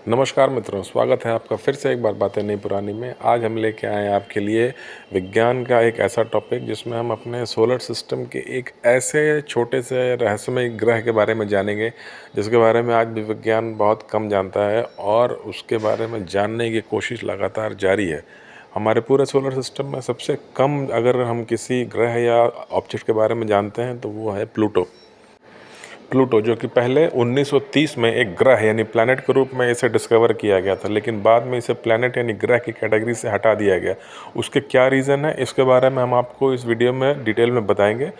नमस्कार मित्रों, स्वागत है आपका फिर से एक बार बातें नहीं पुरानी में। आज हम लेके आए हैं आपके लिए विज्ञान का एक ऐसा टॉपिक जिसमें हम अपने सोलर सिस्टम के एक ऐसे छोटे से रहस्यमय ग्रह के बारे में जानेंगे जिसके बारे में आज भी विज्ञान बहुत कम जानता है और उसके बारे में जानने की कोशिश लगातार जारी है। हमारे पूरे सोलर सिस्टम में सबसे कम अगर हम किसी ग्रह या ऑब्जेक्ट के बारे में जानते हैं तो वो है प्लूटो। प्लूटो जो कि पहले 1930 में एक ग्रह यानी प्लैनेट के रूप में इसे डिस्कवर किया गया था, लेकिन बाद में इसे प्लैनेट यानी ग्रह की कैटेगरी से हटा दिया गया। उसके क्या रीज़न है, इसके बारे में हम आपको इस वीडियो में डिटेल में बताएंगे।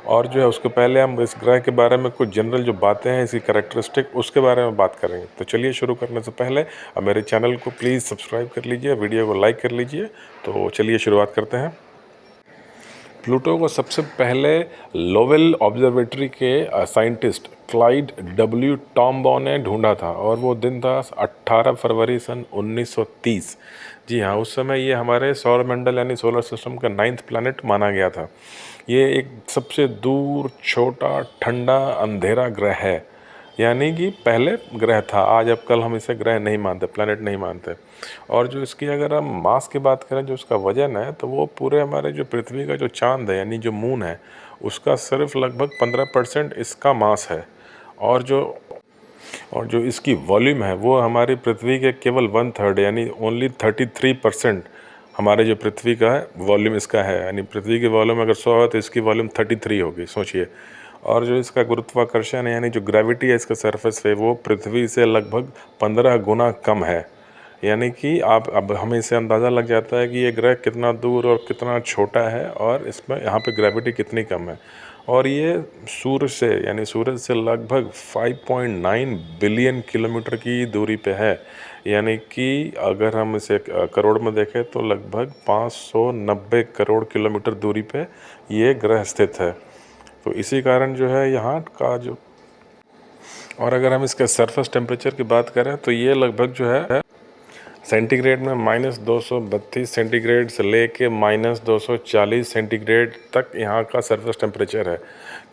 और जो है उसके पहले हम इस ग्रह के बारे में कुछ जनरल जो बातें हैं, इसकी कैरेक्टरिस्टिक, उसके बारे में बात करेंगे। तो चलिए शुरू करने से पहले अब मेरे चैनल को प्लीज़ सब्सक्राइब कर लीजिए, वीडियो को लाइक कर लीजिए। तो चलिए शुरुआत करते हैं। प्लूटो को सबसे पहले लोवेल ऑब्जर्वेटरी के साइंटिस्ट क्लाइड डब्ल्यू टॉम्बो ने ढूंढा था और वो दिन था 18 फरवरी सन 1930। जी हाँ, उस समय ये हमारे सौरमंडल यानी सोलर सिस्टम का 9th प्लैनेट माना गया था। ये एक सबसे दूर, छोटा, ठंडा, अंधेरा ग्रह है, यानी कि पहले ग्रह था। आज अब कल हम इसे ग्रह नहीं मानते, प्लैनेट नहीं मानते। और जो इसकी अगर हम मास की बात करें, जो उसका वजन है, तो वो पूरे हमारे जो पृथ्वी का जो चांद है यानी जो मून है, उसका सिर्फ लगभग 15% इसका मास है। और जो इसकी वॉल्यूम है वो हमारी पृथ्वी के केवल 1/3 यानी ओनली 33% हमारे जो पृथ्वी का है वॉल्यूम इसका है। यानी पृथ्वी की वॉल्यूम अगर 100 है तो इसकी वॉल्यूम 33 होगी, सोचिए। और जो इसका गुरुत्वाकर्षण है यानी जो ग्रेविटी है इसका सरफेस पे, वो पृथ्वी से लगभग 15 गुना कम है। यानी कि आप अब हमें इससे अंदाज़ा लग जाता है कि ये ग्रह कितना दूर और कितना छोटा है और इसमें यहाँ पे ग्रेविटी कितनी कम है। और ये सूर्य से यानी सूरज से लगभग 5.9 बिलियन किलोमीटर की दूरी पे है। यानी कि अगर हम इसे करोड़ में देखें तो लगभग 590 करोड़ किलोमीटर दूरी पे ये ग्रह स्थित है। तो इसी कारण जो है यहाँ का जो, और अगर हम इसके सरफेस टेम्परेचर की बात करें तो ये लगभग जो है सेंटीग्रेड में -232 सेंटीग्रेड से लेके -240 सेंटीग्रेड तक यहाँ का सरफेस टेम्परेचर है।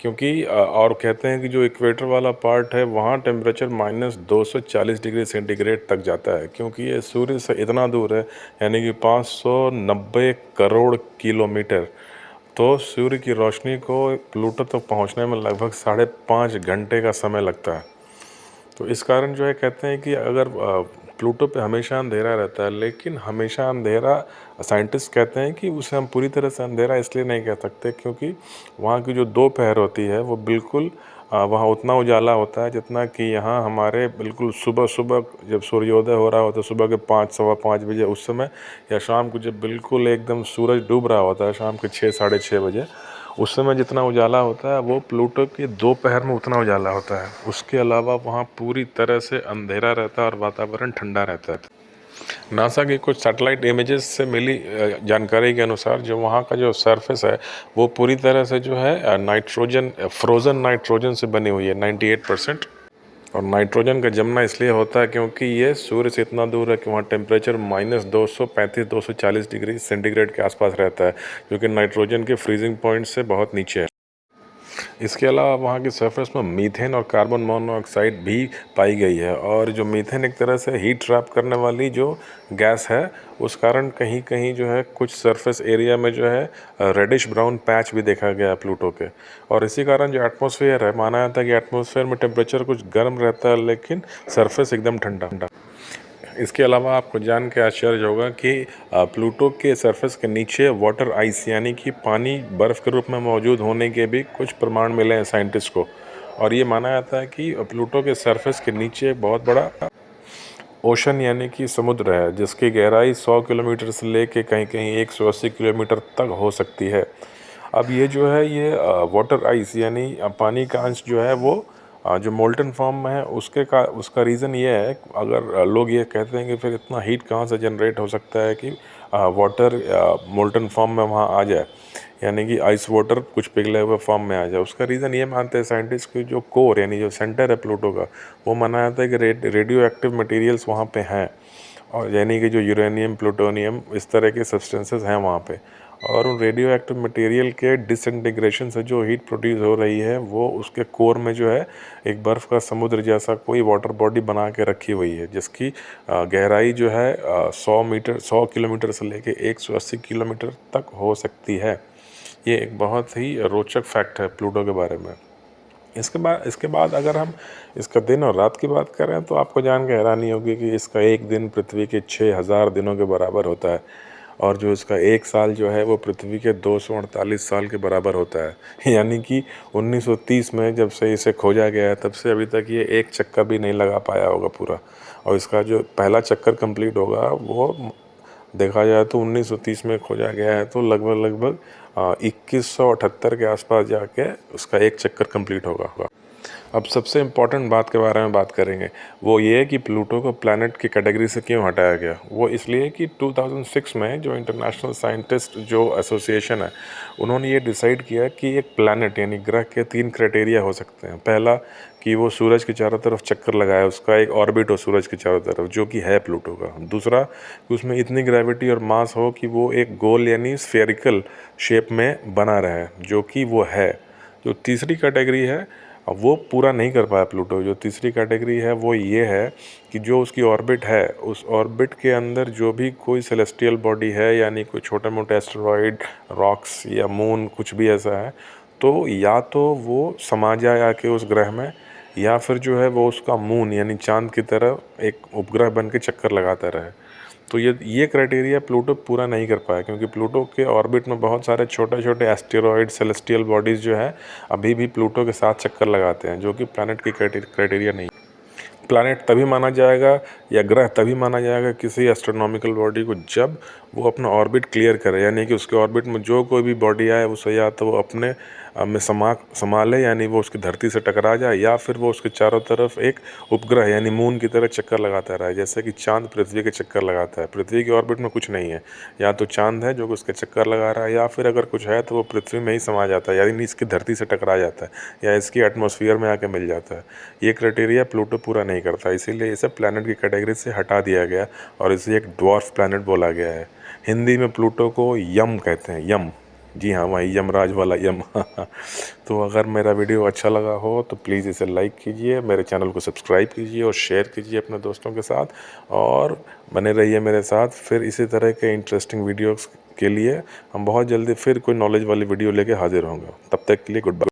क्योंकि और कहते हैं कि जो इक्वेटर वाला पार्ट है वहाँ टेम्परेचर -240 डिग्री सेंटीग्रेड तक जाता है, क्योंकि ये सूर्य से इतना दूर है, यानी कि 590 करोड़ किलोमीटर। तो सूर्य की रोशनी को प्लूटो तक पहुंचने में लगभग 5.5 घंटे का समय लगता है। तो इस कारण जो है कहते हैं कि अगर प्लूटो पे हमेशा अंधेरा रहता है, लेकिन हमेशा अंधेरा साइंटिस्ट कहते हैं कि उसे हम पूरी तरह से अंधेरा इसलिए नहीं कह सकते क्योंकि वहाँ की जो दोपहर होती है वो बिल्कुल वहाँ उतना उजाला होता है जितना कि यहाँ हमारे बिल्कुल सुबह सुबह जब सूर्योदय हो रहा होता है, सुबह के 5 सवा 5 बजे उस समय, या शाम को जब बिल्कुल एकदम सूरज डूब रहा होता है शाम के 6 साढ़े 6 बजे, उस समय जितना उजाला होता है वो प्लूटो के दोपहर में उतना उजाला होता है। उसके अलावा वहाँ पूरी तरह से अंधेरा रहता है और वातावरण ठंडा रहता है। नासा की कुछ सैटेलाइट इमेजेस से मिली जानकारी के अनुसार जो वहाँ का जो सरफेस है वो पूरी तरह से जो है नाइट्रोजन, फ्रोज़न नाइट्रोजन से बनी हुई है 98%। और नाइट्रोजन का जमना इसलिए होता है क्योंकि ये सूर्य से इतना दूर है कि वहाँ टेम्परेचर -235-240 डिग्री सेंटीग्रेड के आसपास रहता है, जो कि नाइट्रोजन के फ्रीजिंग पॉइंट से बहुत नीचे है। इसके अलावा वहाँ की सरफेस में मीथेन और कार्बन मोनोऑक्साइड भी पाई गई है। और जो मीथेन एक तरह से हीट ट्रैप करने वाली जो गैस है, उस कारण कहीं कहीं जो है कुछ सरफेस एरिया में जो है रेडिश ब्राउन पैच भी देखा गया है प्लूटो के। और इसी कारण जो एटमॉस्फेयर है, माना जाता है कि एटमॉस्फेयर में टेम्परेचर कुछ गर्म रहता है लेकिन सरफेस एकदम ठंडा। इसके अलावा आपको जान के आश्चर्य होगा कि प्लूटो के सरफेस के नीचे वाटर आइस यानी कि पानी बर्फ़ के रूप में मौजूद होने के भी कुछ प्रमाण मिले हैं साइंटिस्ट को। और ये माना जाता है कि प्लूटो के सरफेस के नीचे बहुत बड़ा ओशन यानी कि समुद्र है, जिसकी गहराई 100 किलोमीटर से लेके कहीं कहीं 180 किलोमीटर तक हो सकती है। अब ये जो है ये वाटर आइस यानी पानी का अंश जो है वो जो मोल्टन फॉर्म में है उसका रीज़न ये है, अगर लोग ये कहते हैं कि फिर इतना हीट कहाँ से जनरेट हो सकता है कि वाटर मोल्टन फॉर्म में वहाँ आ जाए, यानी कि आइस वाटर कुछ पिघले हुए फॉर्म में आ जाए। उसका रीज़न ये मानते हैं साइंटिस्ट की जो कोर यानी जो सेंटर है प्लूटो का, वो माना जाता है कि रेडियो एक्टिव मटीरियल्स वहाँ पे हैं, और यानी कि जो यूरेनियम, प्लूटोनियम, इस तरह के सब्सटेंसेस हैं वहाँ पे। और उन रेडियो एक्टिव मटेरियल के डिसइंटीग्रेशन से जो हीट प्रोड्यूस हो रही है वो उसके कोर में जो है एक बर्फ़ का समुद्र जैसा कोई वाटर बॉडी बना के रखी हुई है, जिसकी गहराई जो है 100 किलोमीटर से लेके 180 किलोमीटर तक हो सकती है। ये एक बहुत ही रोचक फैक्ट है प्लूटो के बारे में। इसके बाद अगर हम इसका दिन और रात की बात करें तो आपको जान के हैरानी होगी कि इसका एक दिन पृथ्वी के 6000 दिनों के बराबर होता है, और जो इसका एक साल जो है वो पृथ्वी के 248 साल के बराबर होता है। यानी कि 1930 में जब से इसे खोजा गया है तब से अभी तक ये एक चक्कर भी नहीं लगा पाया होगा पूरा। और इसका जो पहला चक्कर कंप्लीट होगा वो देखा जाए तो 1930 में खोजा गया है, तो लगभग 2178 के आसपास जाके उसका एक चक्कर कंप्लीट होगा। अब सबसे इम्पॉर्टेंट बात के बारे में बात करेंगे, वो ये है कि प्लूटो को प्लैनेट की कैटेगरी से क्यों हटाया गया। वो इसलिए कि 2006 में जो इंटरनेशनल साइंटिस्ट जो एसोसिएशन है उन्होंने ये डिसाइड किया कि एक प्लैनेट यानी ग्रह के 3 क्राइटेरिया हो सकते हैं। पहला कि वो सूरज के चारों तरफ चक्कर लगाए, उसका एक ऑर्बिट हो सूरज के चारों तरफ, जो कि है प्लूटो का। दूसरा कि उसमें इतनी ग्रेविटी और मास हो कि वो एक गोल यानी स्फेरिकल शेप में बना रहे, जो कि वो है। जो तीसरी कैटेगरी है अब वो पूरा नहीं कर पाया प्लूटो। जो तीसरी कैटेगरी है वो ये है कि जो उसकी ऑर्बिट है उस ऑर्बिट के अंदर जो भी कोई सेलेस्टियल बॉडी है, यानी कोई छोटे मोटे एस्टेरॉइड, रॉक्स या मून कुछ भी ऐसा है, तो या तो वो समा जाए आके उस ग्रह में, या फिर जो है वो उसका मून यानी चांद की तरह एक उपग्रह बन के चक्कर लगाता रहे। तो ये क्राइटेरिया प्लूटो पूरा नहीं कर पाया, क्योंकि प्लूटो के ऑर्बिट में बहुत सारे छोटे छोटे एस्टेरॉइड सेलेस्टियल बॉडीज़ जो है अभी भी प्लूटो के साथ चक्कर लगाते हैं, जो कि प्लैनेट की क्राइटेरिया नहीं। प्लैनेट तभी माना जाएगा या ग्रह तभी माना जाएगा किसी एस्ट्रोनॉमिकल बॉडी को जब वो अपना ऑर्बिट क्लियर करे, यानी कि उसके ऑर्बिट में जो कोई भी बॉडी आए उसे या तो वो अपने में संभाले, यानी वो उसकी धरती से टकरा जाए, या फिर वो उसके चारों तरफ एक उपग्रह यानी मून की तरह चक्कर लगाता रहे, जैसे कि चांद पृथ्वी के चक्कर लगाता है। पृथ्वी की ऑर्बिट में कुछ नहीं है, या तो चांद है जो उसके चक्कर लगा रहा है, या फिर अगर कुछ है तो वो पृथ्वी में ही समा जाता है, यानी इसकी धरती से टकरा जाता है या इसकी एटमॉस्फेयर में आके मिल जाता है। ये क्राइटेरिया प्लूटो पूरा नहीं करता, इसीलिए इसे प्लैनेट की कैटेगरी से हटा दिया गया और इसे एक ड्वार्फ प्लैनेट बोला गया है। हिंदी में प्लूटो को यम कहते हैं, यम। जी हाँ, वही यमराज वाला यम। तो अगर मेरा वीडियो अच्छा लगा हो तो प्लीज़ इसे लाइक कीजिए, मेरे चैनल को सब्सक्राइब कीजिए और शेयर कीजिए अपने दोस्तों के साथ, और बने रहिए मेरे साथ फिर इसी तरह के इंटरेस्टिंग वीडियोस के लिए। हम बहुत जल्दी फिर कोई नॉलेज वाली वीडियो लेके हाजिर होंगे। तब तक के लिए गुड बाय।